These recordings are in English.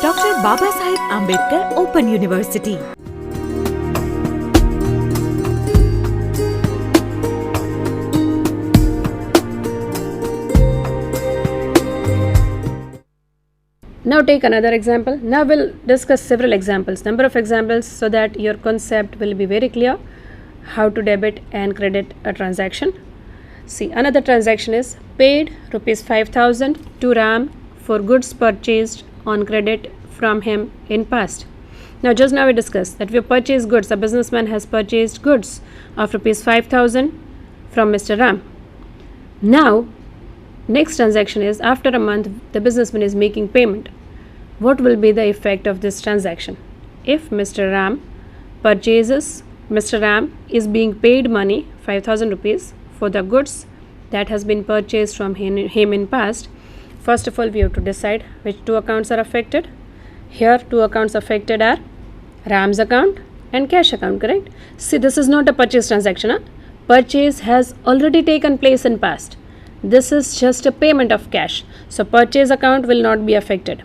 Dr. Babasaheb Ambedkar Open University. Now take another example. Now we'll discuss several examples, number of examples, so that your concept will be very clear how to debit and credit a transaction. See, another transaction is paid rupees 5,000 to Ram for goods purchased on credit from him in past. Now just now we discussed that we purchased goods, a businessman has purchased goods of rupees 5,000 from Mr. Ram. Now next transaction is after a month the businessman is making payment. What will be the effect of this transaction? If Mr. Ram is being paid money 5,000 rupees for the goods that has been purchased from him in past. First of all, we have to decide which two accounts are affected. Here two accounts affected are Ram's account and cash account, correct? See, this is not a purchase transaction. Purchase has already taken place in past. This is just a payment of cash. So purchase account will not be affected.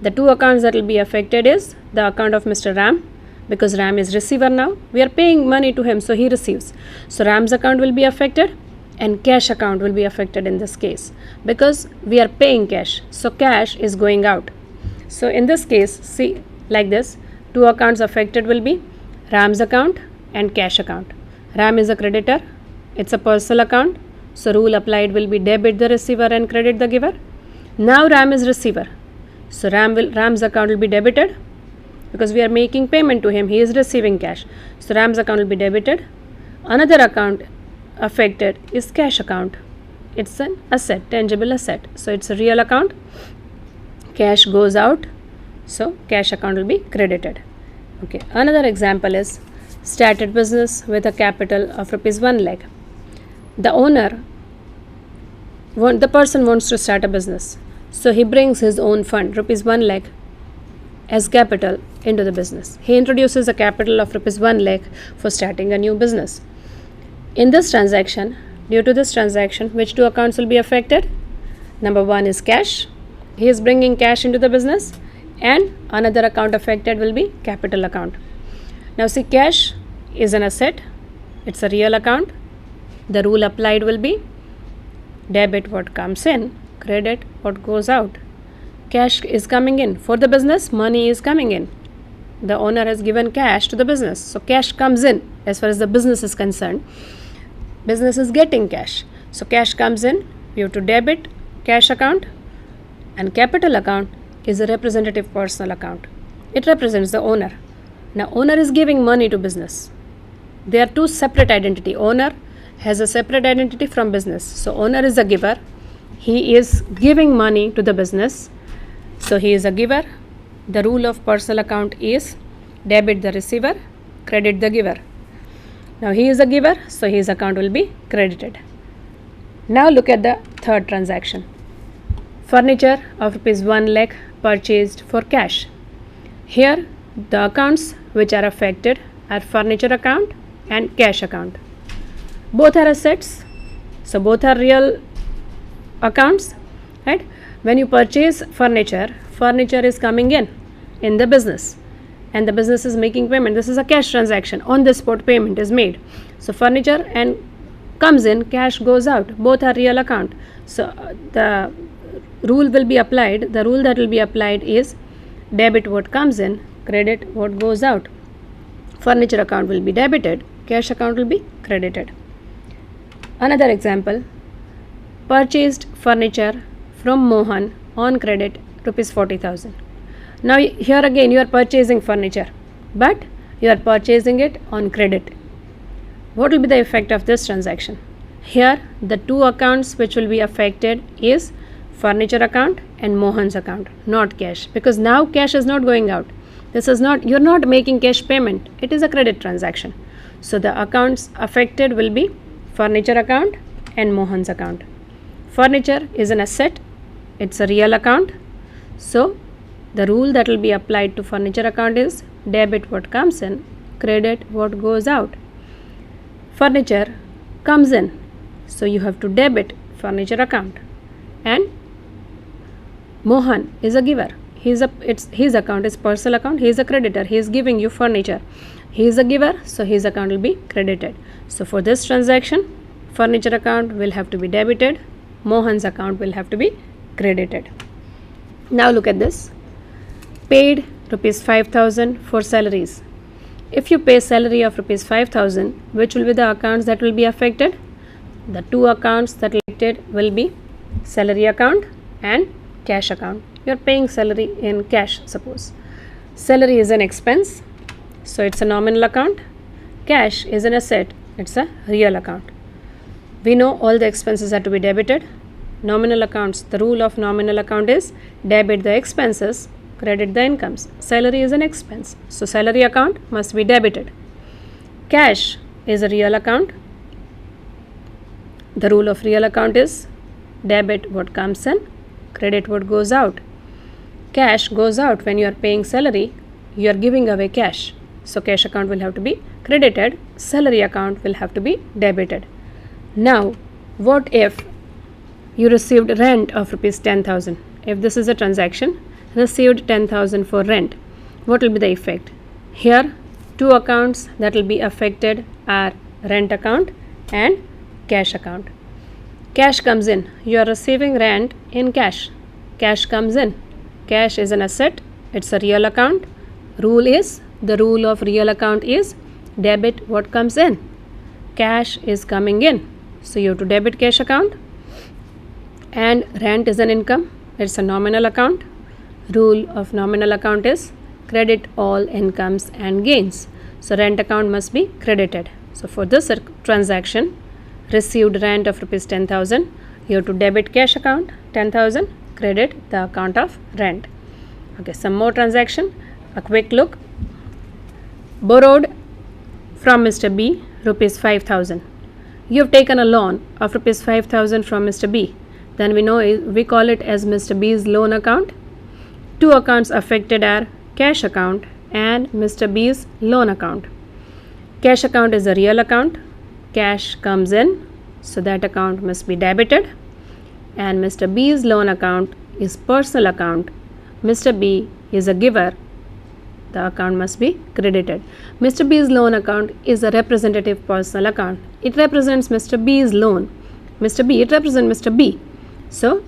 The two accounts that will be affected is the account of Mr. Ram, because Ram is receiver now. We are paying money to him, so he receives. So Ram's account will be affected and cash account will be affected in this case because we are paying cash. So cash is going out. So in this case, see like this, two accounts affected will be Ram's account and cash account. Ram is a creditor. It's a personal account. So rule applied will be debit the receiver and credit the giver. Now Ram is receiver. So Ram's account will be debited because we are making payment to him. He is receiving cash. So Ram's account will be debited. Another account affected is cash account. It's an asset, tangible asset. So it's a real account. Cash goes out. So cash account will be credited. Okay. Another example is started business with a capital of rupees 1 lakh. The person wants to start a business. So he brings his own fund, rupees 1 lakh, as capital into the business. He introduces a capital of rupees 1 lakh for starting a new business. In this transaction, due to this transaction, which two accounts will be affected? Number one is cash. He is bringing cash into the business, and another account affected will be capital account. Now see, cash is an asset. It's a real account. The rule applied will be debit what comes in, credit what goes out. Cash is coming in. For the business, money is coming in. The owner has given cash to the business. So cash comes in as far as the business is concerned. Business is getting cash. So cash comes in. We have to debit cash account, and capital account is a representative personal account. It represents the owner. Now owner is giving money to business. They are two separate identity. Owner has a separate identity from business. So owner is a giver. He is giving money to the business. So he is a giver. The rule of personal account is debit the receiver, credit the giver. Now he is a giver, so his account will be credited. Now look at the third transaction. Furniture of rupees 1 lakh purchased for cash. Here the accounts which are affected are furniture account and cash account. Both are assets, so both are real accounts, right? When you purchase furniture is coming in the business, and the business is making payment. This is a cash transaction. On the spot payment is made. So furniture and comes in, cash goes out. Both are real account. So the rule will be applied. The rule that will be applied is debit what comes in, credit what goes out. Furniture account will be debited, cash account will be credited. Another example, purchased furniture from Mohan on credit rupees 40,000. Now here again you are purchasing furniture, but you are purchasing it on credit. What will be the effect of this transaction? Here the two accounts which will be affected is furniture account and Mohan's account, not cash, because now cash is not going out. This is not, you are not making cash payment. It is a credit transaction. So the accounts affected will be furniture account and Mohan's account. Furniture is an asset. It's a real account. So the rule that will be applied to furniture account is debit what comes in, credit what goes out. Furniture comes in, so you have to debit furniture account, and Mohan is a giver. his account is personal account. He is a creditor. He is giving you furniture. He is a giver, so his account will be credited. So for this transaction, furniture account will have to be debited. Mohan's account will have to be credited. Now look at this. Paid rupees 5,000 for salaries. If you pay salary of rupees 5,000, which will be the accounts that will be affected? The two accounts that will be affected will be salary account and cash account. You are paying salary in cash, suppose. Salary is an expense, so it's a nominal account. Cash is an asset, it's a real account. We know all the expenses are to be debited. Nominal accounts, the rule of nominal account is debit the expenses, credit the incomes. Salary is an expense, so salary account must be debited. Cash is a real account. The rule of real account is debit what comes in, credit what goes out. Cash goes out when you are paying salary, you are giving away cash. So cash account will have to be credited, salary account will have to be debited. Now, what if you received rent of rupees 10,000? If this is a transaction, received 10,000 for rent, what will be the effect? Here, two accounts that will be affected are rent account and cash account. Cash comes in, you are receiving rent in cash. Cash comes in. Cash is an asset, it's a real account. The rule of real account is debit what comes in. Cash is coming in, so you have to debit cash account. And rent is an income, it's a nominal account. Rule of nominal account is credit all incomes and gains. So rent account must be credited. So for this transaction, received rent of rupees 10,000, you have to debit cash account 10,000, credit the account of rent. Okay, some more transaction, a quick look. Borrowed from Mr. B rupees 5,000. You have taken a loan of rupees 5,000 from Mr. B. Then we call it as Mr. B's loan account. Two accounts affected are cash account and Mr. B's loan account. Cash account is a real account. Cash comes in, so that account must be debited. And Mr. B's loan account is personal account. Mr. B is a giver. The account must be credited. Mr. B's loan account is a representative personal account. It represents Mr. B's loan. Mr. B, it represents Mr. B. So,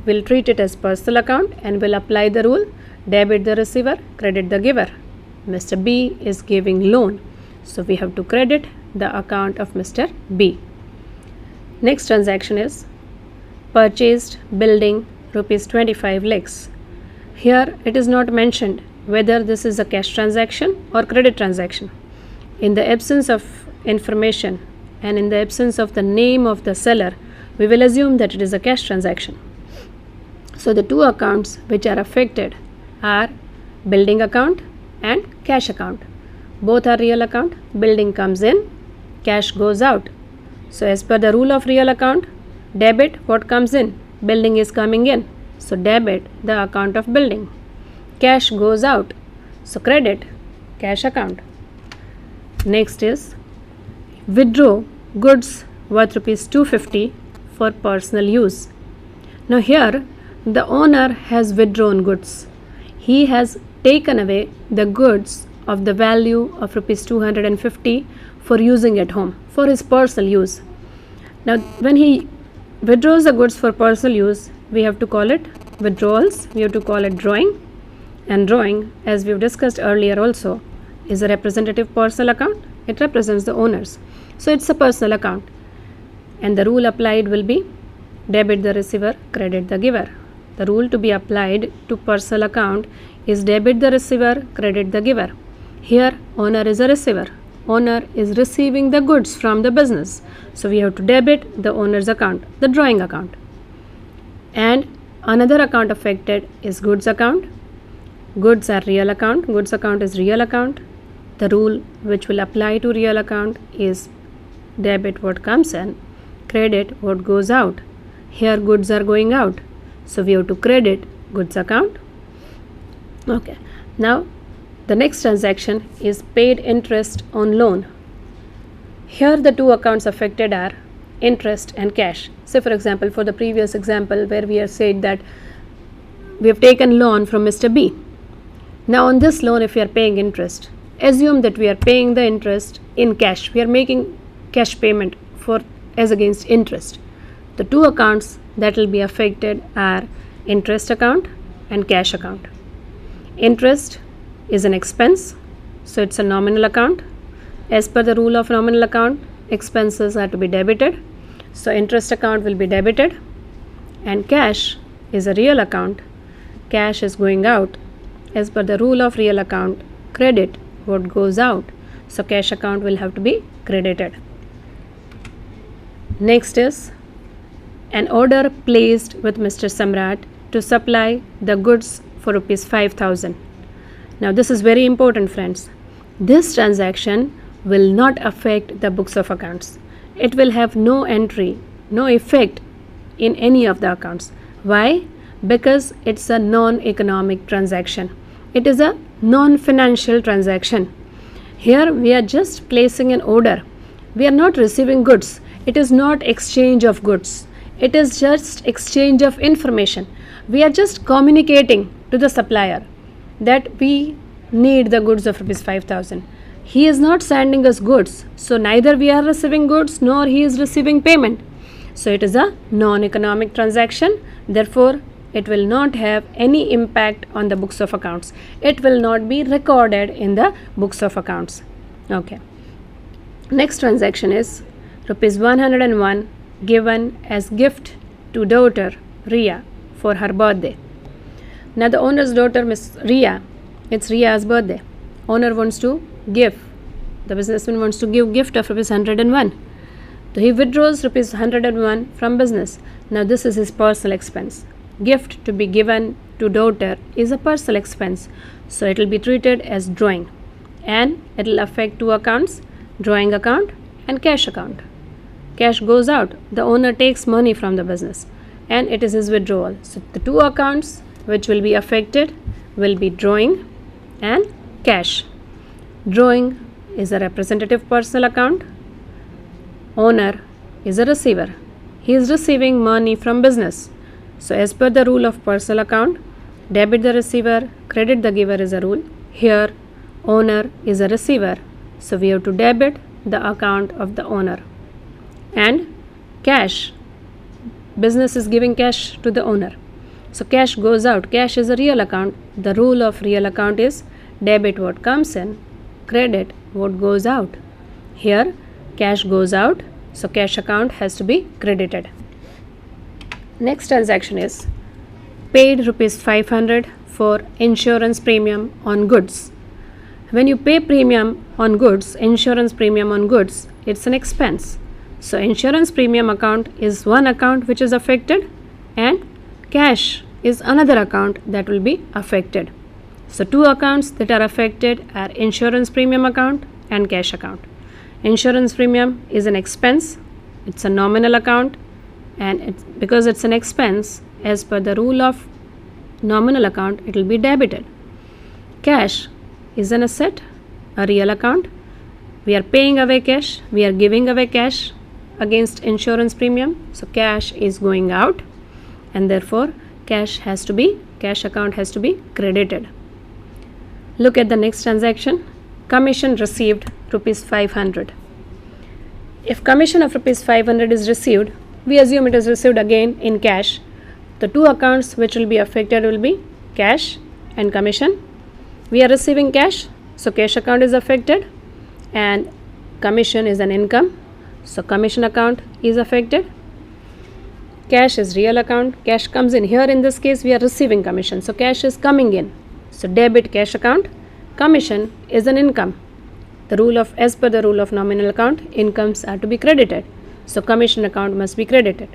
we'll treat it as personal account and we'll apply the rule debit the receiver, credit the giver. Mr. B is giving loan, so we have to credit the account of Mr. B. Next transaction is purchased building rupees 25 lakhs. Here it is not mentioned whether this is a cash transaction or credit transaction. In the absence of information and in the absence of the name of the seller, we will assume that it is a cash transaction. So the two accounts which are affected are building account and cash account. Both are real account. Building comes in, cash goes out. So as per the rule of real account, debit what comes in, building is coming in, so debit the account of building. Cash goes out, so credit cash account. Next is withdraw goods worth rupees 250 for personal use. Now here the owner has withdrawn goods. He has taken away the goods of the value of rupees 250 for using at home, for his personal use. Now when he withdraws the goods for personal use, we have to call it withdrawals, we have to call it drawing. And drawing, as we've discussed earlier also, is a representative personal account. It represents the owners. So it's a personal account. And the rule applied will be debit the receiver, credit the giver. The rule to be applied to personal account is debit the receiver, credit the giver. Here owner is a receiver. Owner is receiving the goods from the business. So we have to debit the owner's account, the drawing account. And another account affected is goods account. Goods are real account. Goods account is real account. The rule which will apply to real account is debit what comes in, credit what goes out. Here goods are going out, so we have to credit goods account. Okay, now the next transaction is paid interest on loan. Here the two accounts affected are interest and cash. Say for example, for the previous example where we have said that we have taken loan from Mr. B. Now on this loan, if we are paying interest, assume that we are paying the interest in cash. We are making cash payment for as against interest. The two accounts that will be affected are interest account and cash account. Interest is an expense, so it's a nominal account. As per the rule of nominal account, expenses are to be debited, so interest account will be debited. And cash is a real account. Cash is going out. As per the rule of real account, credit what goes out, so cash account will have to be credited. Next is an order placed with Mr. Samrat to supply the goods for rupees 5,000. Now this is very important, friends. This transaction will not affect the books of accounts. It will have no entry, no effect in any of the accounts. Why? Because it's a non-economic transaction. It is a non-financial transaction. Here we are just placing an order. We are not receiving goods. It is not exchange of goods. It is just exchange of information. We are just communicating to the supplier that we need the goods of rupees 5,000. He is not sending us goods, so neither we are receiving goods nor he is receiving payment. So it is a non-economic transaction. Therefore, it will not have any impact on the books of accounts. It will not be recorded in the books of accounts. Okay. Next transaction is rupees 101 given as gift to daughter Ria for her birthday. Now the owner's daughter, Miss Ria, it's Ria's birthday. Owner wants to give, the businessman wants to give gift of rupees 101. So he withdraws rupees 101 from business. Now this is his personal expense. Gift to be given to daughter is a personal expense, so it will be treated as drawing, and it will affect two accounts, drawing account and cash account. Cash goes out, the owner takes money from the business, and it is his withdrawal. So the two accounts which will be affected will be drawing and cash. Drawing is a representative personal account. Owner is a receiver. He is receiving money from business. So as per the rule of personal account, debit the receiver, credit the giver is a rule. Here, owner is a receiver, so we have to debit the account of the owner. And cash, business is giving cash to the owner. So cash goes out. Cash is a real account. The rule of real account is debit what comes in, credit what goes out. Here, cash goes out, so cash account has to be credited. Next transaction is paid rupees 500 for insurance premium on goods. When you pay premium on goods, insurance premium on goods, it's an expense. So insurance premium account is one account which is affected, and cash is another account that will be affected. So two accounts that are affected are insurance premium account and cash account. Insurance premium is an expense. It's a nominal account, and because it's an expense, as per the rule of nominal account, it will be debited. Cash is an asset, a real account. We are paying away cash, we are giving away cash against insurance premium, so cash is going out, and therefore cash account has to be credited. Look at the next transaction. Commission received rupees 500. If commission of rupees 500 is received, we assume it is received again in cash. The two accounts which will be affected will be cash and commission. We are receiving cash, so cash account is affected, and commission is an income, so commission account is affected. Cash is real account, cash comes in. Here in this case we are receiving commission, so cash is coming in, so debit cash account. Commission is an income. As per the rule of nominal account, incomes are to be credited, so commission account must be credited.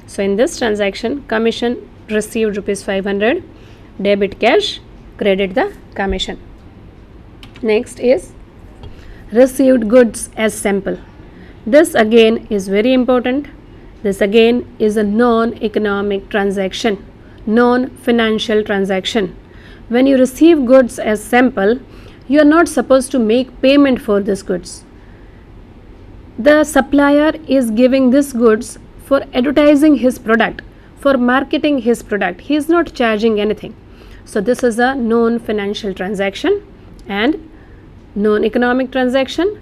So in this transaction, commission received rupees 500, debit cash, credit the commission. Next is received goods as sample. This again is very important. This again is a non-economic transaction, non-financial transaction. When you receive goods as sample, you are not supposed to make payment for these goods. The supplier is giving these goods for advertising his product. for marketing his product. He is not charging anything. So this is a known financial transaction and known economic transaction.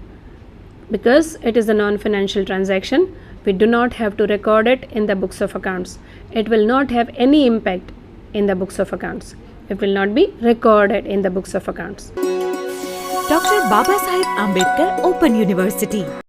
Because it is a non-financial transaction, we do not have to record it in the books of accounts. It will not have any impact in the books of accounts. It will not be recorded in the books of accounts. Dr. Baba Saheb Ambedkar Open University.